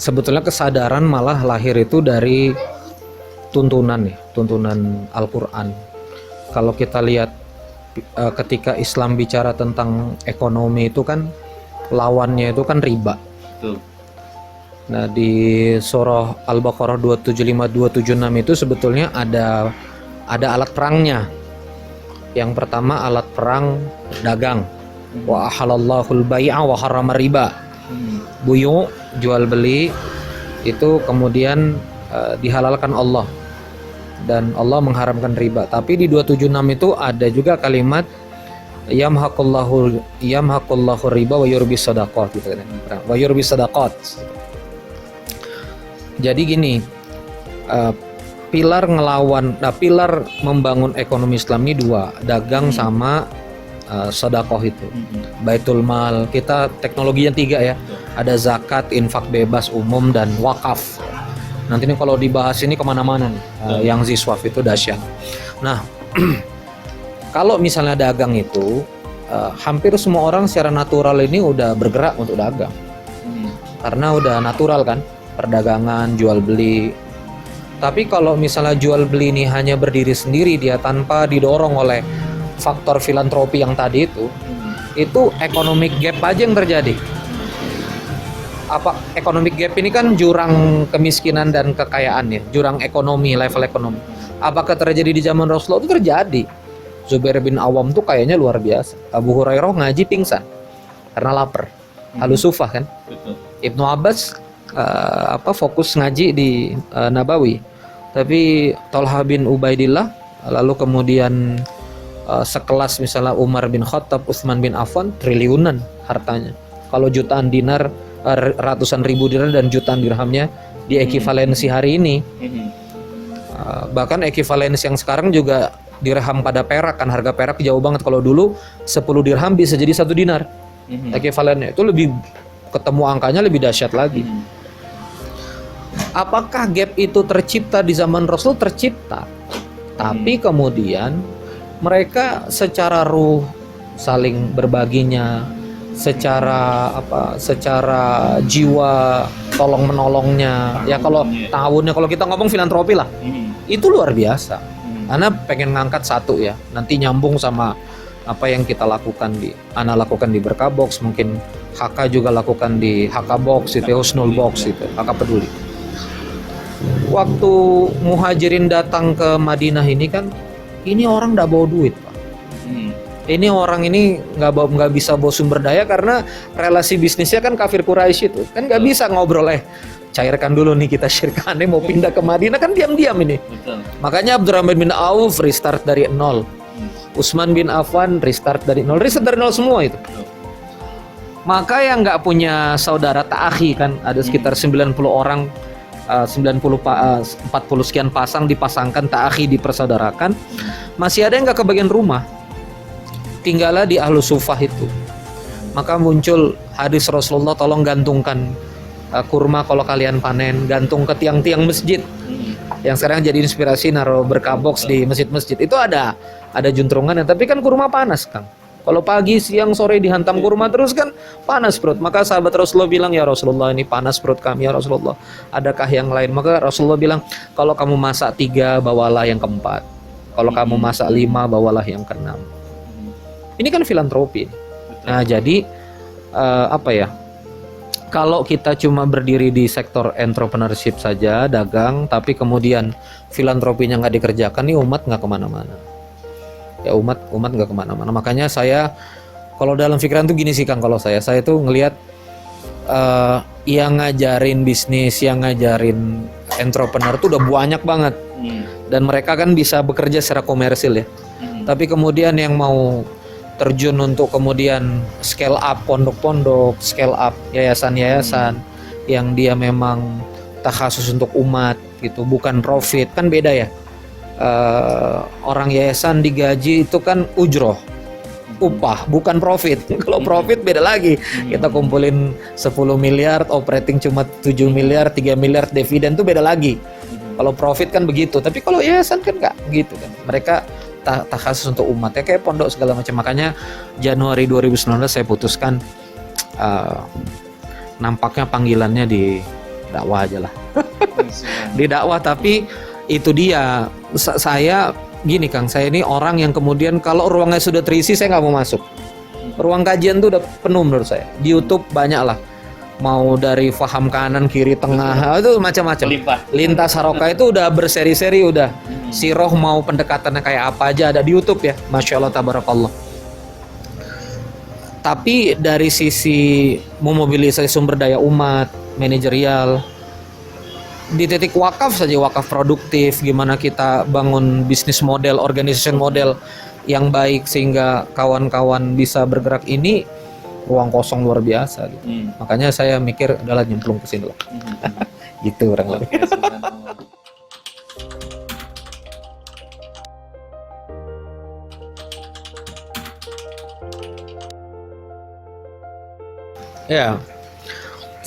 sebetulnya kesadaran malah lahir itu dari tuntunan Al-Quran. Kalau kita lihat ketika Islam bicara tentang ekonomi itu kan lawannya itu kan riba. Betul. Nah di surah Al-Baqarah 275-276 itu sebetulnya ada alat perangnya. Yang pertama alat perang dagang. Wa ahalallahul bai'a wa harrama riba. Buyu, jual beli itu kemudian dihalalkan Allah dan Allah mengharamkan riba. Tapi di 276 itu ada juga kalimat yamhaqullahu riba wa yurbis shadaqat gitu kan. Wa yurbis shadaqat. Jadi gini, pilar membangun ekonomi Islam ini dua, dagang sama sedekah itu. Baitul mal, kita teknologinya 3 ya. Ada zakat, infak bebas umum dan wakaf. Nanti ini kalau dibahas ini kemana-mana nih. Yang ziswaf itu dahsyat. Nah, kalau misalnya dagang itu hampir semua orang secara natural ini udah bergerak untuk dagang. Karena udah natural kan, perdagangan, jual beli. Tapi kalau misalnya jual beli ini hanya berdiri sendiri, dia tanpa didorong oleh faktor filantropi yang tadi itu economic gap aja yang terjadi. Apa economic gap ini kan jurang kemiskinan dan kekayaan ya, jurang ekonomi, level ekonomi. Apakah terjadi di zaman Rasulullah? Itu terjadi. Zubair bin Awam tuh kayaknya luar biasa. Abu Hurairah ngaji pingsan karena lapar. Al-Sufah kan. Betul. Ibnu Abbas fokus ngaji di Nabawi. Tapi Thalha bin Ubaidillah, lalu kemudian sekelas misalnya Umar bin Khattab, Utsman bin Affan, triliunan hartanya. Kalau jutaan dinar, ratusan ribu dinar dan jutaan dirhamnya di ekivalensi hari ini. Bahkan ekivalensi yang sekarang juga dirham pada perak kan, harga perak jauh banget. Kalau dulu 10 dirham bisa jadi 1 dinar. Ekivalennya itu lebih, ketemu angkanya lebih dahsyat lagi. Apakah gap itu tercipta di zaman Rasul? Tercipta. Tapi kemudian mereka secara ruh saling berbaginya, secara jiwa tolong menolongnya. Ya kalau tahunnya, kalau kita ngomong filantropi lah, itu luar biasa. Karena pengen ngangkat satu ya, nanti nyambung sama apa yang kita lakukan Ana lakukan di Berkah Box, mungkin HK juga lakukan di HK Box itu, Husnul Box itu, HK Peduli. Waktu Muhajirin datang ke Madinah ini kan, ini orang nggak bawa duit, Pak. Ini orang ini nggak bisa bawa sumber daya karena relasi bisnisnya kan kafir Quraisy itu kan nggak bisa ngobrol, cairkan dulu nih kita syirkannya mau pindah ke Madinah kan diam-diam ini. Betul. Makanya Abdurrahman bin Auf restart dari nol, Utsman bin Affan restart dari nol semua itu. Maka yang nggak punya saudara ta'akhi kan ada sekitar 90 orang, 40 sekian pasang dipasangkan ta'akhi, dipersaudarakan. Masih ada yang nggak kebagian rumah, tinggallah di Ahlus Sufah itu. Maka muncul hadis Rasulullah, tolong gantungkan kurma kalau kalian panen, gantung ke tiang-tiang masjid. Yang sekarang jadi inspirasi naruh Berkah Box di masjid-masjid. Itu ada juntrungannya, tapi kan kurma panas, Kang. Kalau pagi, siang, sore dihantam kurma terus kan panas perut. Maka sahabat Rasulullah bilang, ya Rasulullah ini panas perut kami ya Rasulullah. Adakah yang lain? Maka Rasulullah bilang, kalau kamu masak 3 bawalah yang keempat. Kalau kamu masak 5 bawalah yang keenam. Ini kan filantropi. Nah jadi kalau kita cuma berdiri di sektor entrepreneurship saja, dagang, tapi kemudian filantropinya nggak dikerjakan, nih umat nggak kemana-mana. Ya umat nggak kemana-mana. Makanya saya kalau dalam pikiran tuh gini sih Kang, kalau saya tuh ngelihat yang ngajarin bisnis, yang ngajarin entrepreneur tuh udah banyak banget. Dan mereka kan bisa bekerja secara komersil ya. Tapi kemudian yang mau terjun untuk kemudian scale up pondok-pondok, scale up yayasan-yayasan yang dia memang takhasus untuk umat gitu, bukan profit, kan beda ya. Orang yayasan digaji itu kan ujroh, upah, bukan profit. Kalau profit beda lagi. Kita kumpulin 10 miliar, operating cuma 7 miliar, 3 miliar dividen tuh beda lagi. Kalau profit kan begitu, tapi kalau yayasan kan enggak begitu kan. Mereka takhasus untuk umat ya, kayak pondok segala macam. Makanya Januari 2019 saya putuskan nampaknya panggilannya di dakwah aja lah. Di dakwah, tapi itu dia saya gini Kang, saya ini orang yang kemudian kalau ruangnya sudah terisi saya nggak mau masuk. Ruang kajian tuh udah penuh menurut saya. Di YouTube banyak lah, mau dari faham kanan kiri tengah itu macam-macam. Lintas haroka itu udah berseri-seri, udah siroh mau pendekatannya kayak apa aja ada di YouTube ya, masya Allah tabarakallah. Tapi dari sisi memobilisasi sumber daya umat, manajerial, di titik wakaf saja, wakaf produktif, gimana kita bangun bisnis model, organization model yang baik sehingga kawan-kawan bisa bergerak, ini ruang kosong luar biasa gitu. Makanya saya mikir adalah nyemplung ke sini lah. Gitu kurang lebih. Ya,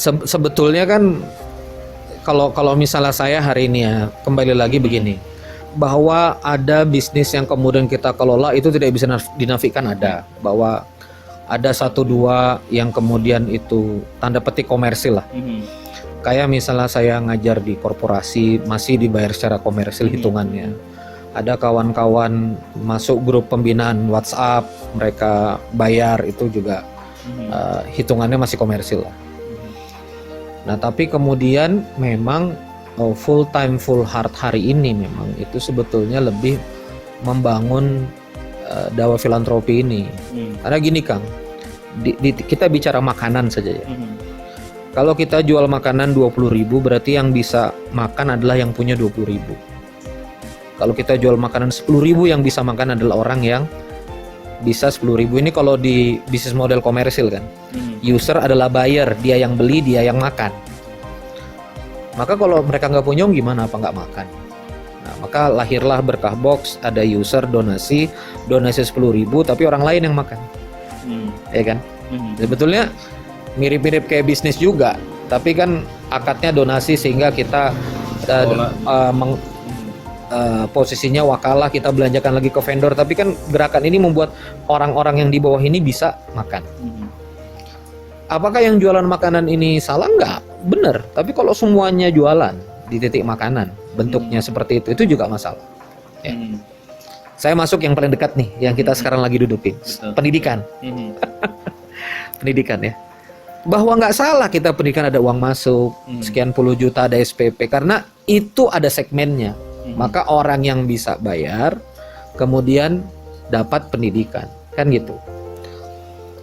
sebetulnya kan kalau misalnya saya hari ini ya, kembali lagi begini, bahwa ada bisnis yang kemudian kita kelola itu tidak bisa dinafikan ada, bahwa ada satu dua yang kemudian itu tanda petik komersil lah. Kayak misalnya saya ngajar di korporasi masih dibayar secara komersil hitungannya. Ada kawan-kawan masuk grup pembinaan WhatsApp, mereka bayar, itu juga hitungannya masih komersil lah. Nah tapi kemudian memang full time full heart hari ini memang itu sebetulnya lebih membangun dakwah filantropi ini. Karena gini Kang, kita bicara makanan saja ya. Kalau kita jual makanan 20.000 berarti yang bisa makan adalah yang punya 20.000. Kalau kita jual makanan 10.000 yang bisa makan adalah orang yang bisa 10.000. Ini kalau di bisnis model komersil kan. User adalah buyer, dia yang beli, dia yang makan. Maka kalau mereka nggak punya gimana, apa nggak makan? Nah, maka lahirlah Berkah Box, ada user donasi 10.000 tapi orang lain yang makan. Ya kan? Sebetulnya mirip-mirip kayak bisnis juga, tapi kan akadnya donasi sehingga kita posisinya wakalah, kita belanjakan lagi ke vendor, tapi kan gerakan ini membuat orang-orang yang di bawah ini bisa makan. Apakah yang jualan makanan ini salah? Enggak, bener. Tapi kalau semuanya jualan di titik makanan bentuknya seperti itu juga masalah ya. Saya masuk yang paling dekat nih, yang kita sekarang lagi dudukin. Betul. Pendidikan. Pendidikan ya, bahwa nggak salah kita pendidikan ada uang masuk sekian puluh juta, ada SPP, karena itu ada segmennya. Maka orang yang bisa bayar kemudian dapat pendidikan, kan gitu.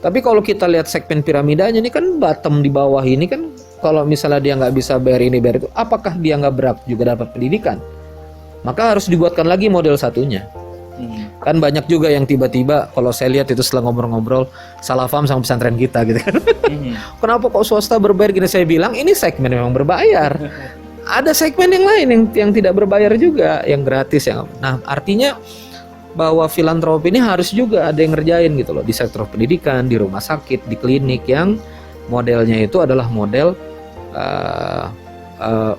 Tapi kalau kita lihat segmen piramidanya ini kan bottom di bawah ini kan, kalau misalnya dia nggak bisa bayar ini bayar itu, apakah dia nggak berhak juga dapat pendidikan? Maka harus dibuatkan lagi model satunya. Kan banyak juga yang tiba-tiba kalau saya lihat itu setelah ngobrol-ngobrol salah paham sama pesantren kita gitu kan. Kenapa kok swasta berbayar gini? Saya bilang ini segmen memang berbayar. Ada segmen yang lain yang tidak berbayar juga, yang gratis yang. Nah, artinya bahwa filantropi ini harus juga ada yang ngerjain gitu loh, di sektor pendidikan, di rumah sakit, di klinik, yang modelnya itu adalah model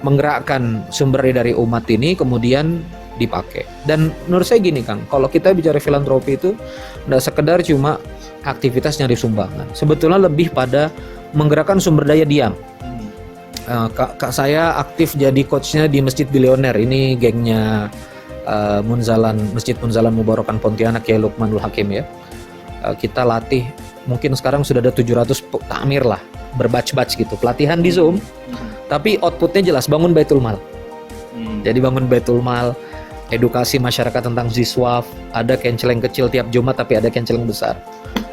menggerakkan sumber dari umat ini kemudian dipakai. Dan menurut saya gini Kang, kalau kita bicara filantropi itu tidak sekedar cuma aktivitas nyari sumbangan, sebetulnya lebih pada menggerakkan sumber daya diam. Kak saya aktif jadi coachnya di Masjid Bilioner, ini gengnya Masjid Munzalan Mubarakan Pontianak ya, Lukmanul Hakim ya. Kita latih, mungkin sekarang sudah ada 700 takmir lah, berbatch-batch gitu, pelatihan di Zoom. Tapi outputnya jelas, bangun Baitul Mal. Jadi bangun Baitul Mal, edukasi masyarakat tentang ziswaf, ada canceleng kecil tiap Jumat tapi ada canceleng besar.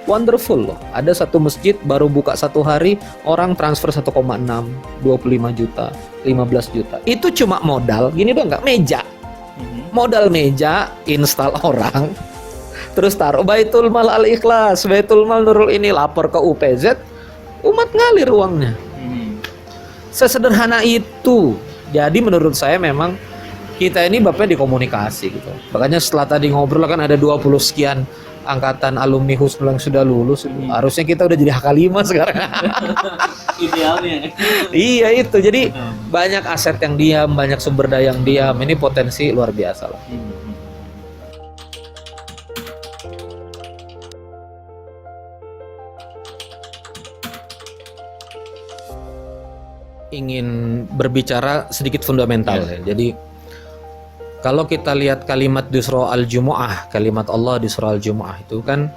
Wonderful loh. Ada satu masjid baru buka 1 hari, orang transfer 1,6, 25 juta, 15 juta. Itu cuma modal, gini doang nggak? Meja. Modal meja, install orang, terus taruh Baitul Mal Al-Ikhlas, Baitul Mal Nurul ini, lapor ke UPZ, umat ngalir uangnya. Sesederhana itu. Jadi menurut saya memang kita ini bapaknya di komunikasi gitu. Makanya setelah tadi ngobrol kan ada 20 sekian angkatan alumni Husnul yang sudah lulus. Harusnya kita udah jadi HK5 sekarang. Idealnya. Iya itu. Jadi banyak aset yang diam, banyak sumber daya yang diam. Ini potensi luar biasa lah. ingin berbicara sedikit fundamental ya. Jadi kalau kita lihat kalimat di surah Al-Jumu'ah, kalimat Allah di surah Al-Jumu'ah itu kan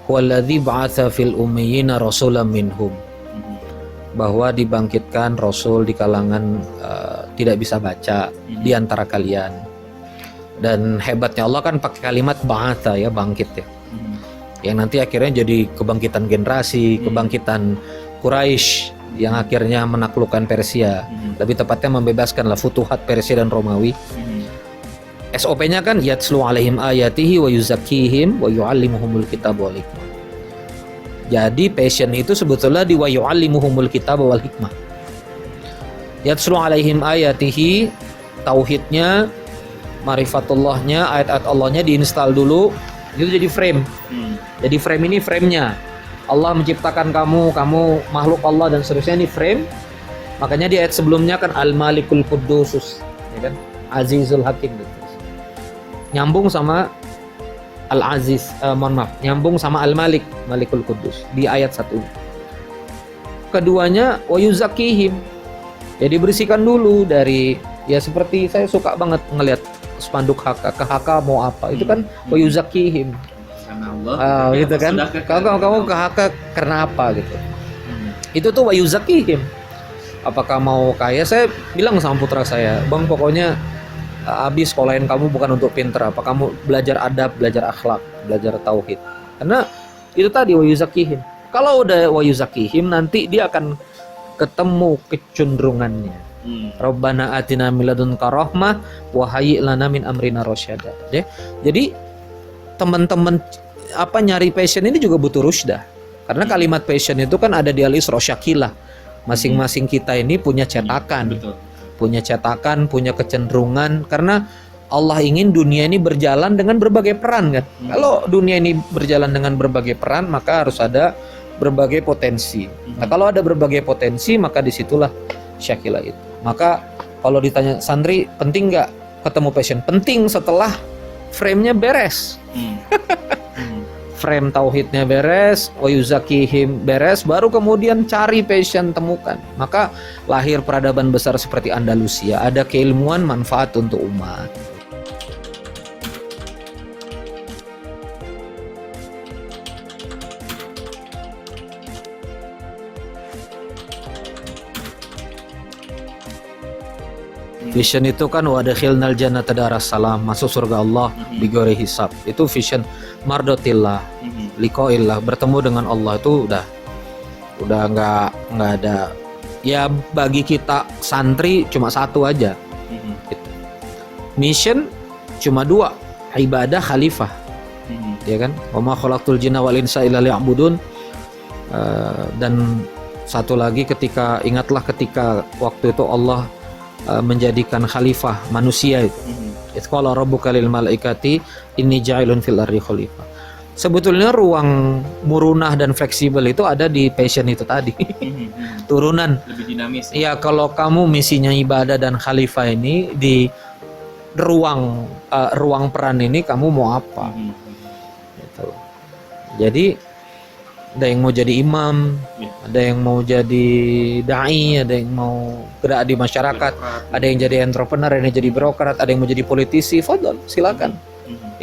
huwallazi ba'atsa fil ummiyina rasulan minhum, bahwa dibangkitkan rasul di kalangan tidak bisa baca di antara kalian. Dan hebatnya Allah kan pakai kalimat ba'atsa ya, bangkit ya. Yang nanti akhirnya jadi kebangkitan generasi, kebangkitan Quraisy yang akhirnya menaklukkan Persia. Lebih tepatnya membebaskanlah futuhat Persia dan Romawi. SOP-nya kan yatslu alaihim ayatihi wa yuzakkihim wa yu'allimuhumul kitab wal hikmah. Jadi passion itu sebetulnya di wa yu'allimuhumul kitab wal hikmah. Yatslu alaihim ayatihi, tauhidnya, marifatullahnya, ayat-ayat Allahnya diinstal dulu. Itu jadi frame. Jadi frame ini framenya. Allah menciptakan kamu makhluk Allah dan seterusnya, ini frame. Makanya di ayat sebelumnya kan Al-Malikul Quddus, ya kan? Azizul Hakim gitu. Nyambung sama Al-Aziz, nyambung sama Al-Malik, Malikul Quddus di ayat 1. Keduanya wa yuzakkihim. Ya dibersihkan dulu dari, ya seperti saya suka banget ngelihat spanduk HK, ke HK mau apa, itu kan wa yuzakkihim. Allah, gitu kan. Kamu ke HK karena apa gitu. Itu tuh wa yuzakkihim. Apakah mau kaya? Saya bilang sama putra saya, "Bang, pokoknya habis sekolahin kamu bukan untuk pinter, apa kamu belajar adab, belajar akhlak, belajar tauhid." Karena itu tadi wa yuzakkihim. Kalau udah wa yuzakkihim, nanti dia akan ketemu kecenderungannya. Rabbana atina min ladunka rahmah wa hayyi' lana min amrina rasyada. Jadi teman-teman nyari passion ini juga butuh rusdah. Karena kalimat passion itu kan ada di Al-Isra Syakilah. Masing-masing kita ini punya cetakan. Betul. Punya cetakan, punya kecenderungan, karena Allah ingin dunia ini berjalan dengan berbagai peran kan. Kalau dunia ini berjalan dengan berbagai peran, maka harus ada berbagai potensi. Nah, kalau ada berbagai potensi, maka disitulah Syakilah itu. Maka kalau ditanya santri penting nggak ketemu passion? Penting setelah frame-nya beres. Frame tauhidnya beres, wa yuzakkihim beres, baru kemudian cari passion, temukan. Maka lahir peradaban besar seperti Andalusia, ada keilmuan manfaat untuk umat. Vision itu kan wadakhilnal jannata darassalam, masuk surga Allah bighairi hisab. Itu vision mardotillah, liqaillah, bertemu dengan Allah. Itu udah nggak ada. Ya bagi kita santri cuma satu aja. Gitu. Mission cuma dua, ibadah khalifah. Ya kan? Wa ma khalaqtul jinna wal insa illa liya'budun. Dan satu lagi, ingatlah ketika waktu itu Allah menjadikan khalifah manusia itu. Qala rabbuka lil malaikati inni ja'ilun fil ardi khalifah. Sebetulnya ruang murunah dan fleksibel itu ada di passion itu tadi. Turunan. Lebih dinamis. Iya, kalau kamu misinya ibadah dan khalifah ini di ruang peran ini kamu mau apa? Gitu. Jadi ada yang mau jadi imam, ada yang mau jadi dai, ada yang mau gerak di masyarakat, ada yang jadi entrepreneur, ada yang jadi birokrat, ada yang mau jadi politisi. Fadhol, silakan.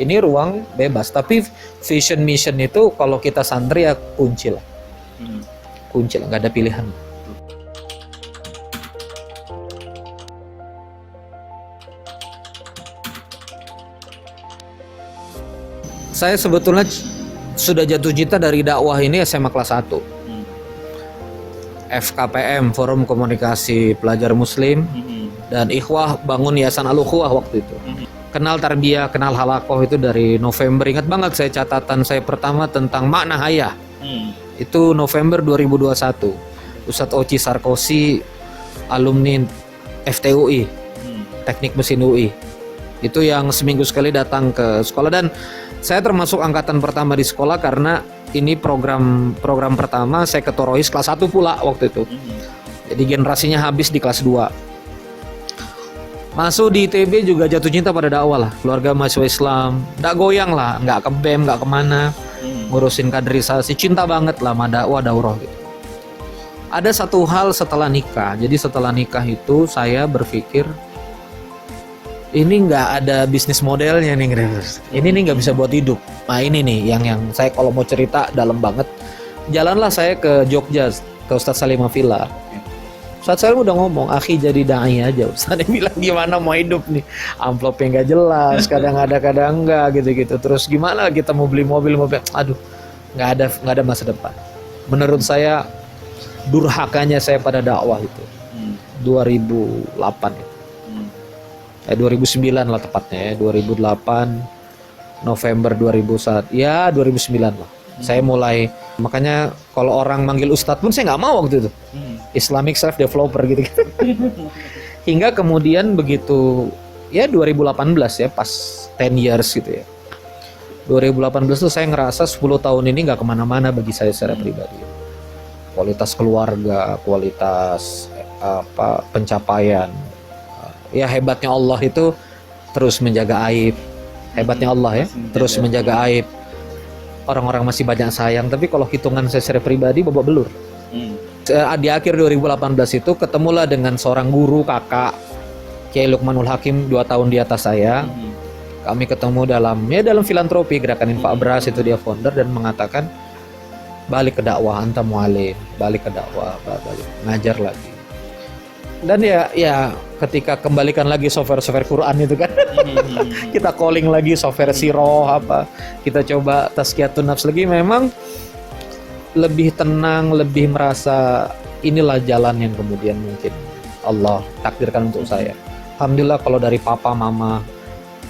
Ini ruang bebas. Tapi vision mission itu kalau kita santri ya kunci lah, nggak ada pilihan. Saya sebetulnya sudah jatuh cinta dari dakwah ini SMA kelas 1. FKPM, Forum Komunikasi Pelajar Muslim, dan Ikhwah bangun Yayasan Al-Ukhuwah waktu itu. Kenal tarbiyah, kenal halakoh itu dari November. Ingat banget saya catatan saya pertama tentang makna hayah. Itu November 2021. Ustadz Oci Sarkosi, alumni FTUI, Teknik Mesin UI. Itu yang seminggu sekali datang ke sekolah, dan saya termasuk angkatan pertama di sekolah karena ini program pertama saya ketua Rohis kelas 1 pula waktu itu. Jadi generasinya habis di kelas 2. Masuk di ITB juga jatuh cinta pada dakwah lah. Keluarga mahasiswa Islam, nggak goyang lah, nggak ke BEM, nggak kemana, ngurusin kaderisasi, cinta banget lah sama dakwah daurah gitu. Ada satu hal setelah nikah. Jadi setelah nikah itu saya berpikir ini nggak ada bisnis modelnya nih, ini nih nggak bisa buat hidup. Nah ini nih yang saya kalau mau cerita dalam banget. Jalanlah saya ke Jogja ke Ustadz Salim Villa. Ustadz Salim udah ngomong, akhi jadi dai aja. Ustadz bilang gimana mau hidup nih, amplopnya nggak jelas, kadang ada kadang enggak gitu-gitu. Terus gimana kita mau beli mobil, aduh nggak ada masa depan. Menurut saya durhakanya saya pada dakwah itu 2008 itu. 2009 lah tepatnya ya, 2008 November 2001 ya 2009 lah. Saya mulai, makanya kalau orang manggil ustadz pun saya nggak mau waktu itu. Islamic self developer gitu. Hingga kemudian begitu ya 2018 ya pas 10 years gitu ya. 2018 tuh saya ngerasa 10 tahun ini nggak kemana-mana bagi saya secara pribadi. Kualitas keluarga, kualitas pencapaian. Ya hebatnya Allah itu terus menjaga aib. Hebatnya Allah ya, terus menjaga aib. Orang-orang masih banyak sayang, tapi kalau hitungan saya secara pribadi babak belur. Di akhir 2018 itu ketemulah dengan seorang guru kakak Kiai Lukmanul Hakim 2 tahun di atas saya. Kami ketemu dalam filantropi Gerakan Infak Beras, itu dia founder, dan mengatakan balik ke dakwah, anta mualim, balik ke dakwah, balik ngajar lagi. Dan ya ketika kembalikan lagi software Quran itu kan, kita calling lagi software Siroh kita coba tazkiyatun nafs lagi, memang lebih tenang, lebih merasa inilah jalan yang kemudian mungkin Allah takdirkan untuk saya. Alhamdulillah kalau dari papa mama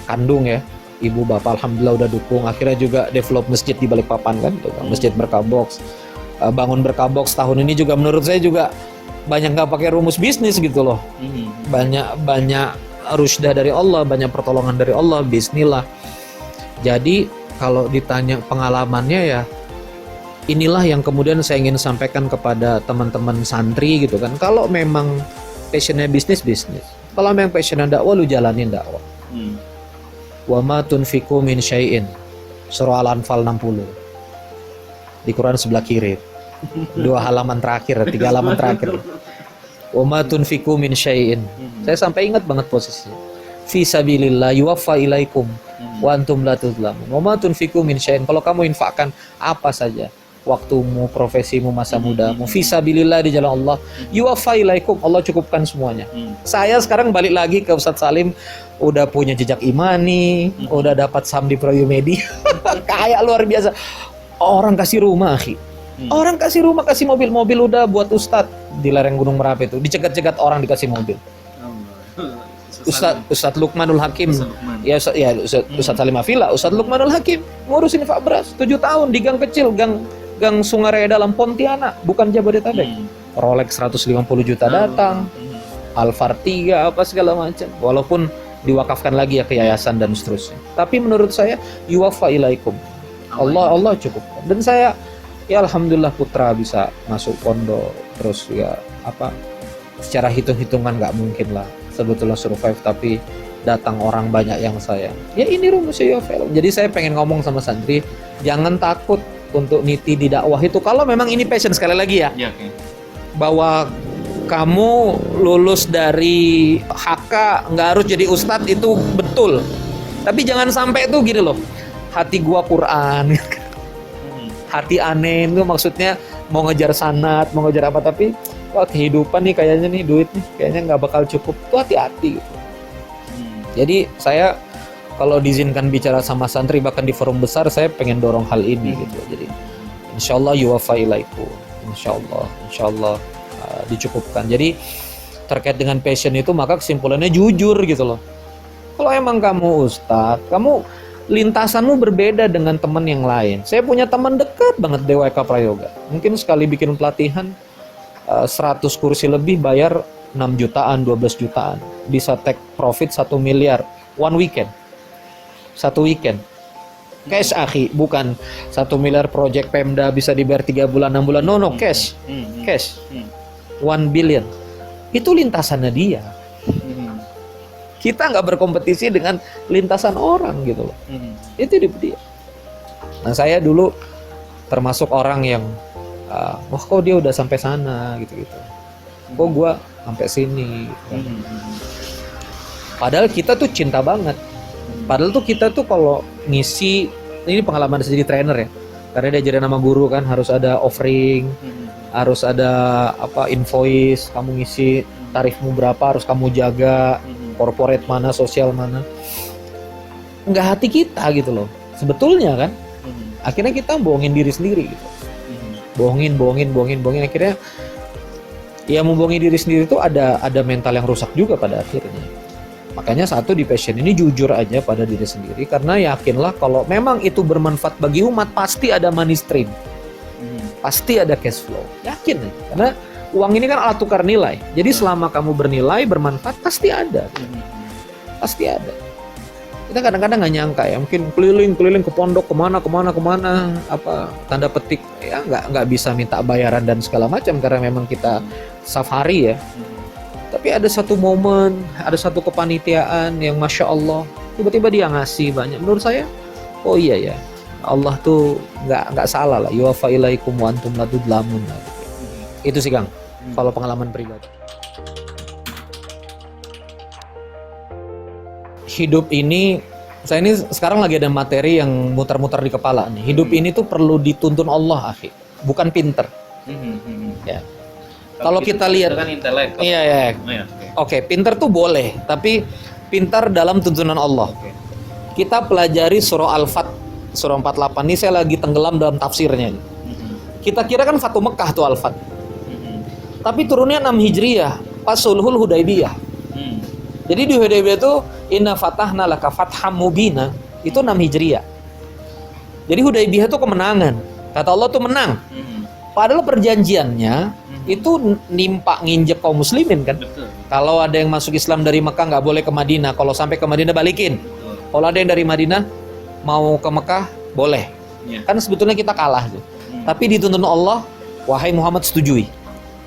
kandung ya, ibu bapak alhamdulillah udah dukung. Akhirnya juga develop masjid di Balikpapan kan, masjid Berkah Box. Bangun Berkah Box tahun ini juga menurut saya juga banyak nggak pakai rumus bisnis gitu loh. Banyak rusdah dari Allah, banyak pertolongan dari Allah, bismillah. Jadi kalau ditanya pengalamannya ya inilah yang kemudian saya ingin sampaikan kepada teman-teman santri gitu kan. Kalau memang passionnya bisnis, kalau memang passionnya dakwah, lu jalanin dakwah. Wa ma tunfiqu min syai'in, surah Al-Anfal 60 di Quran sebelah kiri. 2 halaman terakhir, 3 halaman terakhir. Wa ma tunfiqu min syai'in. Saya sampai ingat banget posisinya. Fi sabilillah yuwaffa ilaikum wa antum la tuzlamun. Wa ma tunfiqu min syai'in. Kalau kamu infakkan apa saja, waktumu, profesimu, masa mudamu, fi sabilillah, di jalan Allah, yuwaffa ilaikum, Allah cukupkan semuanya. Saya sekarang balik lagi ke Ustadz Salim, udah punya jejak imani, udah dapat saham di Proyumedi. Kayak luar biasa. Orang kasih rumah, akhi. Orang kasih rumah, kasih mobil udah buat Ustadz di lereng Gunung Merapi itu, dicegat-cegat orang dikasih mobil. Ustadz Lukmanul Hakim, Ustadz Salim Villa, Ustadz Lukmanul Hakim ngurusin infak beras 7 tahun di gang kecil, gang Sungai Raya Dalam Pontianak, bukan Jabodetabek. Rolex 150 juta datang, Alphard 3 apa segala macam, walaupun diwakafkan lagi ya ke yayasan dan seterusnya. Tapi menurut saya yuwaffa ilaikum, Allah cukupkan. Dan saya ya alhamdulillah putra bisa masuk pondok, terus ya secara hitung-hitungan nggak mungkin lah sebetulnya survive, tapi datang orang banyak yang sayang. Ya ini rumusnya ya. Jadi saya pengen ngomong sama santri, jangan takut untuk niti di dakwah itu kalau memang ini passion. Sekali lagi ya, bahwa kamu lulus dari HK nggak harus jadi ustadz, itu betul. Tapi jangan sampai tuh gini loh, hati gua Quran, hati aneh itu maksudnya mau ngejar sanat, mau ngejar apa, tapi wah kehidupan nih kayaknya nih, duit nih kayaknya nggak bakal cukup, tuh hati-hati gitu. Jadi saya kalau diizinkan bicara sama santri bahkan di forum besar, saya pengen dorong hal ini gitu. Jadi insyaallah yuwaffa ilaikum, insyaallah dicukupkan. Jadi terkait dengan passion itu maka kesimpulannya jujur gitu loh. Kalau emang kamu ustadz, kamu lintasanmu berbeda dengan teman yang lain. Saya punya teman dekat banget DWK Prayoga. Mungkin sekali bikin pelatihan 100 kursi lebih bayar 6 jutaan, 12 jutaan. Bisa take profit 1 miliar one weekend. 1 weekend. Cash akhi, bukan 1 miliar project Pemda bisa dibayar 3 bulan, 6 bulan. No, cash. Cash. 1 billion. Itu lintasannya dia. Kita nggak berkompetisi dengan lintasan orang gitu loh. Itu dia. Nah saya dulu termasuk orang yang Wah kok dia udah sampai sana gitu-gitu. Kok gua sampai sini. Gitu. Padahal kita tuh cinta banget. Padahal tuh kita tuh kalau ngisi, ini pengalaman jadi trainer ya. Karena diajarin sama guru kan harus ada offering, harus ada invoice, kamu ngisi tarifmu berapa harus kamu jaga, corporate mana, sosial mana. Nggak hati kita gitu loh. Sebetulnya kan. Akhirnya kita bohongin diri sendiri gitu. Bohongin. Akhirnya ya membohongi diri sendiri itu ada mental yang rusak juga pada akhirnya. Makanya satu di passion ini jujur aja pada diri sendiri, karena yakinlah kalau memang itu bermanfaat bagi umat pasti ada money stream, pasti ada cash flow, yakin aja. Karena uang ini kan alat tukar nilai, jadi selama kamu bernilai bermanfaat pasti ada, pasti ada. Kita kadang-kadang nggak nyangka ya, mungkin keliling ke pondok kemana, tanda petik ya nggak bisa minta bayaran dan segala macam karena memang kita safari ya. Tapi ada satu momen, ada satu kepanitiaan yang Masya Allah, tiba-tiba dia ngasih banyak. Menurut saya, oh iya ya, Allah tuh nggak salah lah. Yuwafa ilaikum wa antum la tudlamun. Itu sih Kang, kalau pengalaman pribadi. Hidup ini, saya ini sekarang lagi ada materi yang muter-muter di kepala nih. Hidup ini tuh perlu dituntun Allah, akhi, bukan pinter. Ya. Kalau kita lihat kan intelek. Iya. Oke, pinter tuh boleh, tapi pintar dalam tuntunan Allah. Kita pelajari surah Al-Fat, surah 48 ini saya lagi tenggelam dalam tafsirnya. Kita kira kan Fatu Mekah tuh Al-Fat. Tapi turunnya 6 Hijriyah, pas Sulhul Hudaybiyah. Jadi di Hudaybiyah tuh inna fatahna laka fatham mubina, itu 6 Hijriyah. Jadi Hudaybiyah tuh kemenangan. Kata Allah tuh menang. Padahal perjanjiannya itu nimpak nginjek kaum muslimin kan. Betul. Kalau ada yang masuk Islam dari Mekah nggak boleh ke Madinah. Kalau sampai ke Madinah balikin. Betul. Kalau ada yang dari Madinah mau ke Mekah boleh. Ya. Kan sebetulnya kita kalah tuh. Tapi dituntun Allah, wahai Muhammad setujui.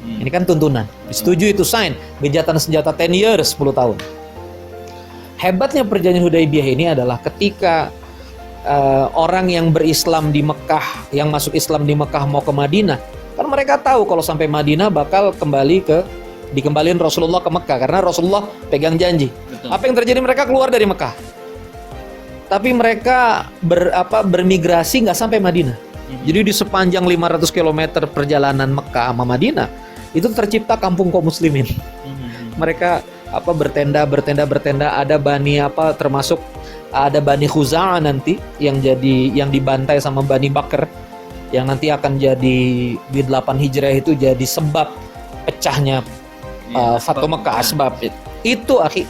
Ini kan tuntunan. Disetujui itu sign. Gencatan senjata 10 years, 10 tahun. Hebatnya perjanjian Hudaybiyah ini adalah ketika orang yang berislam di Mekah, yang masuk Islam di Mekah mau ke Madinah, kan mereka tahu kalau sampai Madinah bakal dikembaliin Rasulullah ke Mekah karena Rasulullah pegang janji. Betul. Apa yang terjadi, mereka keluar dari Mekah. Tapi mereka bermigrasi nggak sampai Madinah. Jadi di sepanjang 500 km perjalanan Mekah sama Madinah itu tercipta kampung kaum muslimin. Mereka bertenda, ada bani termasuk ada Bani Khuza'ah nanti yang dibantai sama Bani Bakr, yang nanti akan jadi di 8 Hijriah itu jadi sebab pecahnya Fatu Mekah, sebab itu akhi.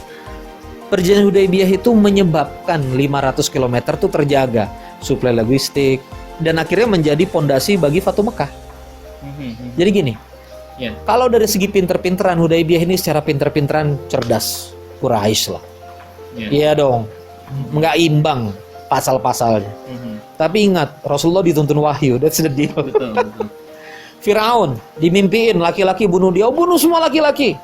Perjanjian Hudaybiyah itu menyebabkan 500 km itu terjaga, suplai logistik, dan akhirnya menjadi pondasi bagi Fatu Mekah. Jadi gini, kalau dari segi pinter-pinteran, Hudaybiyah ini secara pinter-pinteran cerdas, Quraisy lah. Iya dong, nggak imbang pasal-pasalnya. Tapi ingat, Rasulullah dituntun wahyu, that's the deal. Betul. Firaun dimimpiin laki-laki bunuh dia, bunuh semua laki-laki.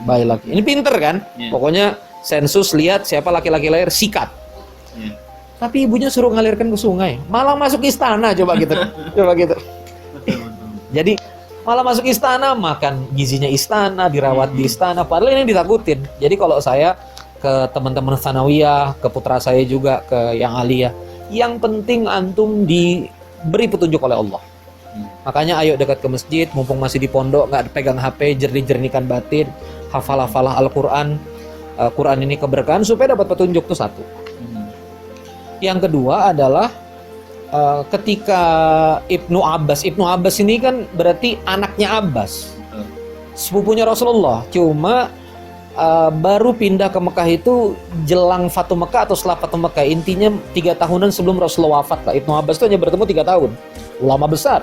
Bayi laki. Ini pinter kan? Pokoknya sensus lihat siapa laki-laki lahir, sikat. Tapi ibunya suruh ngalirkan ke sungai, malah masuk istana, coba gitu. Jadi malah masuk istana, makan gizinya istana, dirawat di istana, padahal ini ditakutin. Jadi kalau saya ke teman-teman Tsanawiyah, ke putra saya juga, ke yang aliyah, yang penting antum diberi petunjuk oleh Allah. Makanya ayo dekat ke masjid, mumpung masih di pondok, nggak pegang HP, jernih-jernihkan batin, hafalah Al-Quran. Quran ini keberkahan supaya dapat petunjuk, tuh satu. Yang kedua adalah ketika Ibnu Abbas ini kan berarti anaknya Abbas, sepupunya Rasulullah. Cuma baru pindah ke Mekah itu jelang Fatu Mekah atau setelah Fatu Mekah, intinya 3 tahunan sebelum Rasulullah wafat lah. Ibnu Abbas itu hanya bertemu 3 tahun, ulama besar.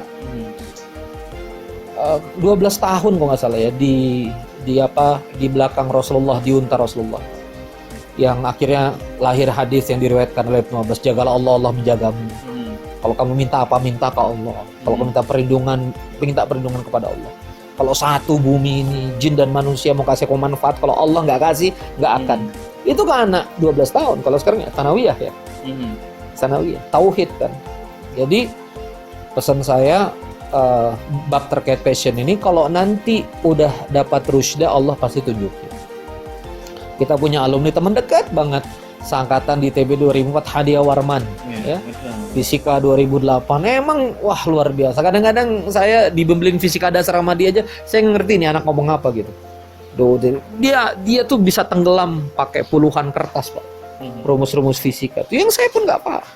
12 tahun kalau nggak salah ya di belakang Rasulullah, di unta Rasulullah, yang akhirnya lahir hadis yang diriwayatkan oleh Ibnu Abbas, jagalah Allah menjagamu. Kalau kamu minta apa, minta ke Allah. Kalau kamu minta perlindungan kepada Allah. Kalau satu bumi ini jin dan manusia mau kasih kamu manfaat, kalau Allah nggak kasih, nggak akan. Itu kan anak 12 tahun. Kalau sekarang ya Tsanawiyah ya. Tsanawiyah, tauhid kan. Jadi pesan saya, bab terkait passion ini, kalau nanti udah dapat rusda, Allah pasti tunjukin. Kita punya alumni teman dekat banget, seangkatan di TB 2004, Hadia Warman, ya. Betul. Fisika 2008, emang wah luar biasa. Kadang-kadang saya dibembelin fisika dasar sama dia aja, saya ngerti nih anak ngomong apa gitu. Dia tuh bisa tenggelam pakai puluhan kertas, Pak, rumus-rumus fisika tuh yang saya pun nggak paham.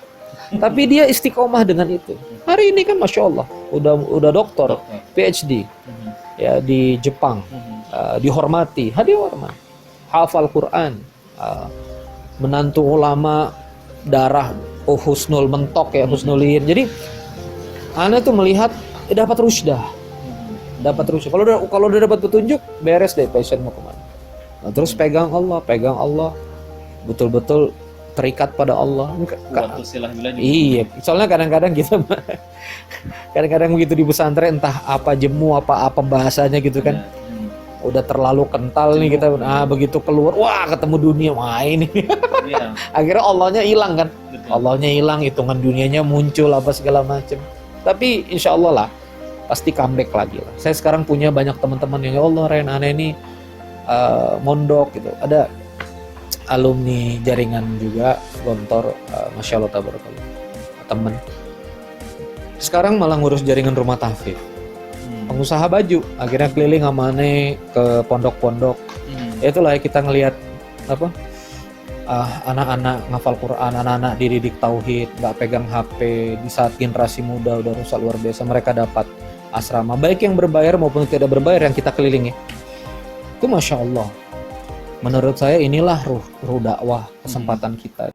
Tapi dia istiqomah dengan itu. Hari ini kan masya Allah udah doktor, PhD ya di Jepang, dihormati. Hadia Warman, hafal Quran, menantu ulama darah husnul mentok ya, husnuliin. Jadi ana tuh melihat dapat rusdah. Kalau udah dapat petunjuk, beres deh passion mau kemana. Nah, terus pegang Allah, betul-betul terikat pada Allah. Iya, soalnya kadang-kadang kita begitu di pesantren, entah apa jemu apa bahasanya gitu kan, udah terlalu kental nih kita. Begitu keluar, wah ketemu dunia, wah ini. Akhirnya Allahnya hilang kan. Allahnya hilang, hitungan dunianya muncul apa segala macam. Tapi insya Allah lah pasti comeback lagi lah. Saya sekarang punya banyak teman-teman yang ya Allah Ren, aneh ini mondok gitu. Ada alumni jaringan juga Gontor, masya Allah tabarakallah, temen. Sekarang malah ngurus jaringan rumah tahfiz, pengusaha baju. Akhirnya keliling sama aneh ke pondok-pondok. Itulah kita ngelihat apa, anak-anak ngafal Quran, anak-anak dididik tauhid, nggak pegang HP. Di saat generasi muda udah rusak luar biasa, mereka dapat asrama, baik yang berbayar maupun tidak berbayar yang kita kelilingi. Itu masya Allah. Menurut saya inilah ruh dakwah, kesempatan kita.